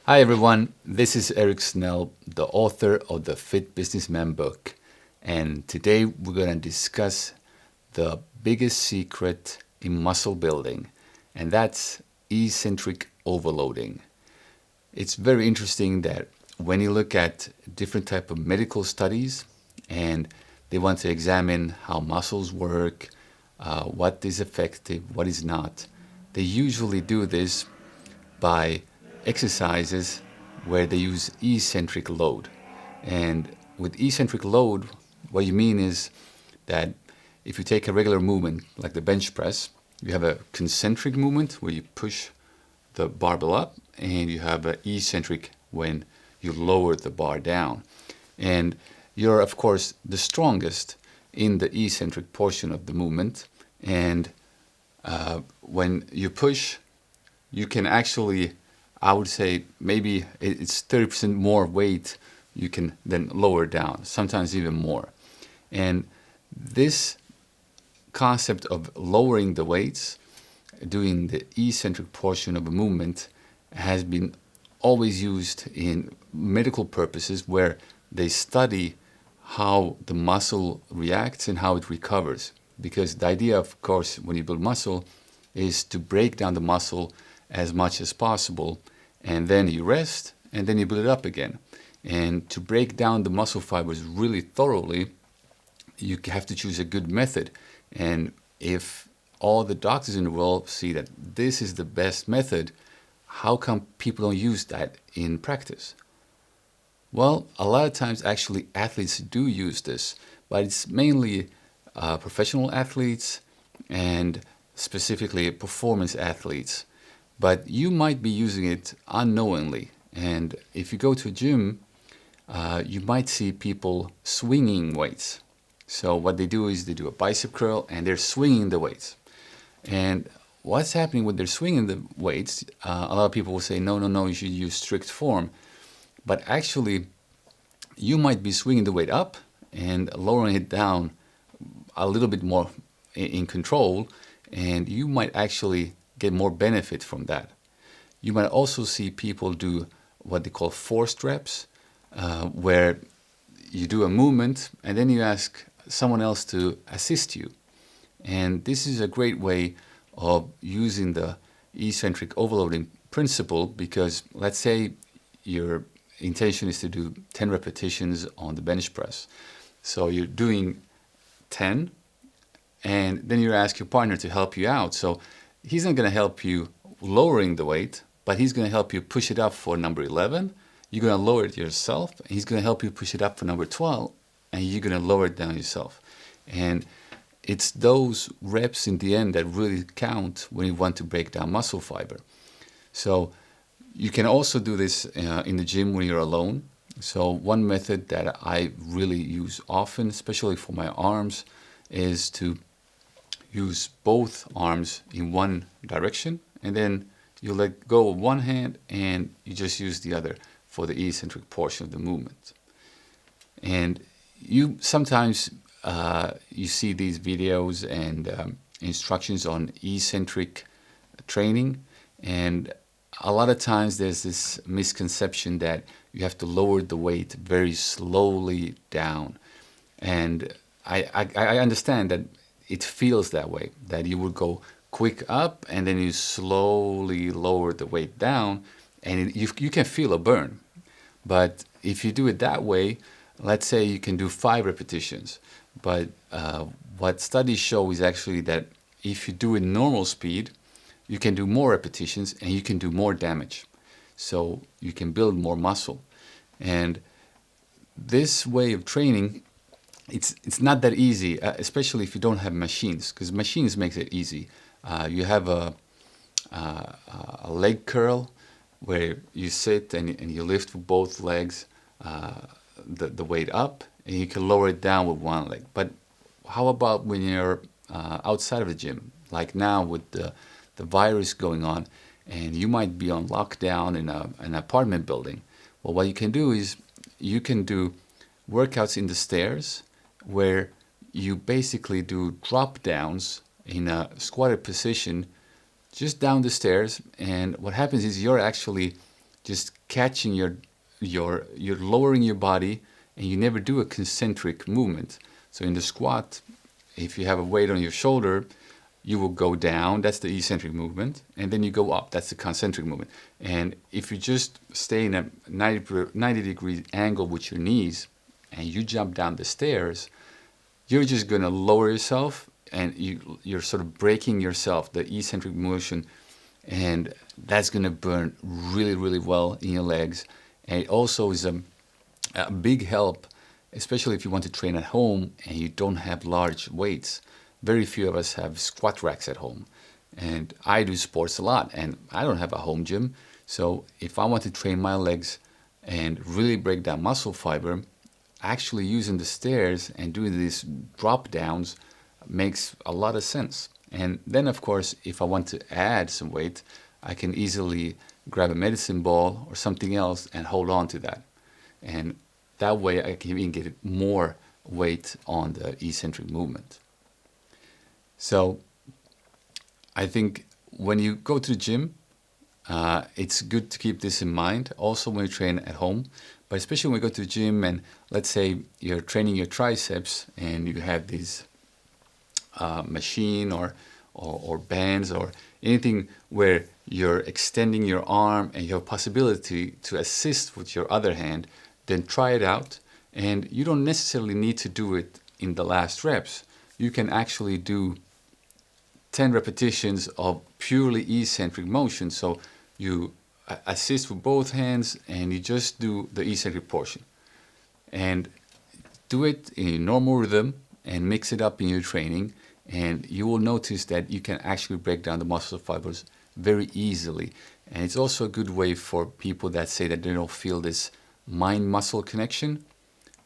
Hi everyone, this is Eric Snell, the author of the Fit Businessman book, and today we're going to discuss the biggest secret in muscle building, and that's eccentric overloading. It's very interesting that when you look at different type of medical studies and they want to examine how muscles work, what is effective, what is not, they usually do this by exercises where they use eccentric load. And with eccentric load, what you mean is that if you take a regular movement like the bench press, you have a concentric movement where you push the barbell up, and you have an eccentric when you lower the bar down. And you're, of course, the strongest in the eccentric portion of the movement. And when you push, you can actually, I would say, maybe it's 30% more weight you can then lower down, sometimes even more. And this concept of lowering the weights, doing the eccentric portion of a movement, has been always used in medical purposes where they study how the muscle reacts and how it recovers. Because the idea, of course, when you build muscle is to break down the muscle as much as possible, and then you rest, and then you build it up again. And to break down the muscle fibers really thoroughly, you have to choose a good method. And if all the doctors in the world see that this is the best method, how come people don't use that in practice? Well, a lot of times actually athletes do use this, but it's mainly professional athletes and specifically performance athletes. But you might be using it unknowingly. And if you go to a gym, you might see people swinging weights. So what they do is they do a bicep curl and they're swinging the weights. And what's happening when they're swinging the weights, a lot of people will say, no, you should use strict form. But actually, you might be swinging the weight up and lowering it down a little bit more in control, and you might actually get more benefit from that. You might also see people do what they call forced reps, where you do a movement and then you ask someone else to assist you. And this is a great way of using the eccentric overloading principle, because let's say your intention is to do 10 repetitions on the bench press. So you're doing 10, and then you ask your partner to help you out. So he's not going to help you lowering the weight, but he's going to help you push it up for number 11. You're going to lower it yourself, and he's going to help you push it up for number 12, and you're going to lower it down yourself. And it's those reps in the end that really count when you want to break down muscle fiber. So you can also do this in the gym when you're alone. So one method that I really use often, especially for my arms, is to use both arms in one direction, and then you let go of one hand and you just use the other for the eccentric portion of the movement. And you sometimes you see these videos and instructions on eccentric training, and a lot of times there's this misconception that you have to lower the weight very slowly down. And I understand that it feels that way, that you would go quick up and then you slowly lower the weight down, and you can feel a burn. But if you do it that way, let's say you can do 5 repetitions. But what studies show is actually that if you do it normal speed, you can do more repetitions and you can do more damage. So you can build more muscle. And this way of training, it's not that easy, especially if you don't have machines, because machines makes it easy. You have a leg curl where you sit and you lift with both legs the weight up, and you can lower it down with one leg. But how about when you're outside of the gym, like now with the virus going on, and you might be on lockdown in an apartment building? Well, what you can do is you can do workouts in the stairs where you basically do drop downs in a squatted position just down the stairs. And what happens is you're actually just catching you're lowering your body, and you never do a concentric movement. So in the squat, if you have a weight on your shoulder, you will go down, that's the eccentric movement, and then you go up, that's the concentric movement. And if you just stay in a 90-degree angle with your knees and you jump down the stairs, you're just going to lower yourself, and you're sort of breaking yourself, the eccentric motion, and that's going to burn really, really well in your legs. And it also is a big help, especially if you want to train at home and you don't have large weights. Very few of us have squat racks at home. And I do sports a lot, and I don't have a home gym. So if I want to train my legs and really break down muscle fiber, actually using the stairs and doing these drop downs makes a lot of sense. And then, of course, if I want to add some weight, I can easily grab a medicine ball or something else and hold on to that. And that way I can even get more weight on the eccentric movement. So I think when you go to the gym, it's good to keep this in mind. Also when you train at home, but especially when you go to the gym and let's say you're training your triceps and you have these machine or bands or anything where you're extending your arm and you have possibility to assist with your other hand, then try it out. And you don't necessarily need to do it in the last reps. You can actually do 10 repetitions of purely eccentric motion. So you assist with both hands and you just do the eccentric portion. And do it in a normal rhythm and mix it up in your training. And you will notice that you can actually break down the muscle fibers very easily. And it's also a good way for people that say that they don't feel this mind-muscle connection.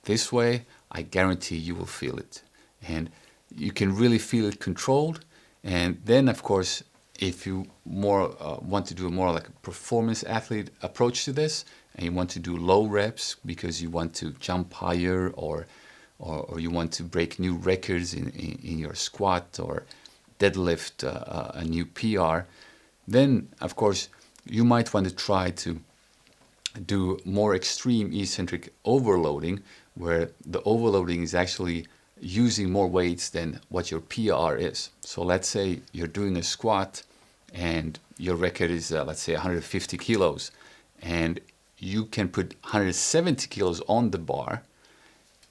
This way, I guarantee you will feel it. And you can really feel it controlled. And then, of course, if you want to do a more like a performance athlete approach to this, and you want to do low reps because you want to jump higher or you want to break new records in your squat or deadlift a new PR, then, of course, you might want to try to do more extreme eccentric overloading, where the overloading is actually using more weights than what your PR is. So let's say you're doing a squat and your record is, let's say, 150 kilos, and you can put 170 kilos on the bar.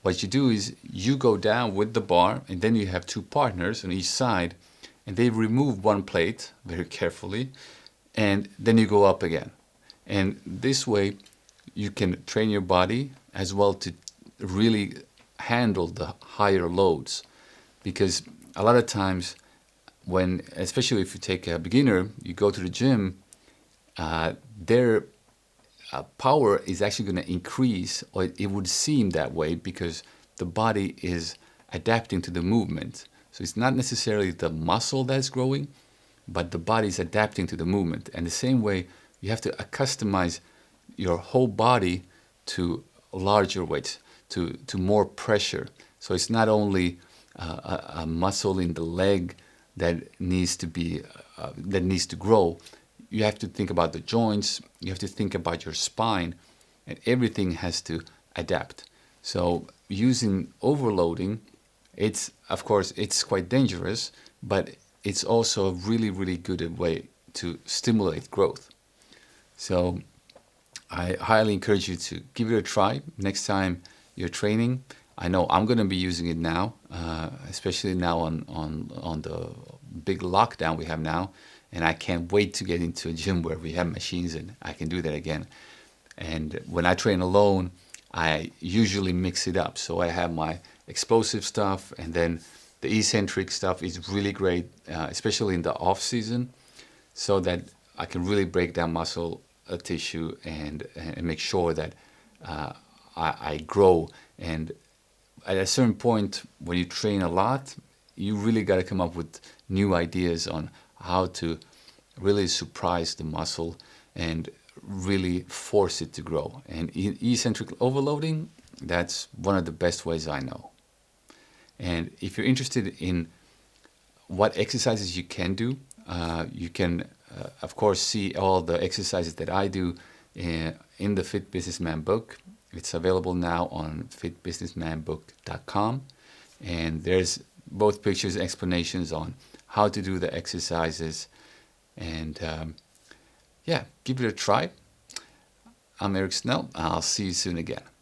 What you do is you go down with the bar, and then you have two partners on each side, and they remove one plate very carefully, and then you go up again. And this way you can train your body as well to really handle the higher loads. Because a lot of times when, especially if you take a beginner, you go to the gym, their power is actually going to increase, or it would seem that way, because the body is adapting to the movement. So it's not necessarily the muscle that's growing, but the body is adapting to the movement. And the same way, you have to customize your whole body to larger weights, to more pressure. So it's not only a muscle in the leg that needs to grow. You have to think about the joints. You have to think about your spine, and everything has to adapt. So using overloading, of course it's quite dangerous, but it's also a really, really good way to stimulate growth. So I highly encourage you to give it a try next time you're training. I know I'm going to be using it now, especially now on the big lockdown we have now, and I can't wait to get into a gym where we have machines and I can do that again. And when I train alone, I usually mix it up. So I have my explosive stuff, and then the eccentric stuff is really great, especially in the off season, so that I can really break down muscle tissue and make sure that I grow. And at a certain point, when you train a lot, you really got to come up with new ideas on how to really surprise the muscle and really force it to grow. And eccentric overloading, that's one of the best ways I know. And if you're interested in what exercises you can do, you can, of course, see all the exercises that I do in the Fit Businessman book. It's available now on ExplosiveMode.com, and there's both pictures and explanations on how to do the exercises. And yeah, give it a try. I'm Eric Snell. I'll see you soon again.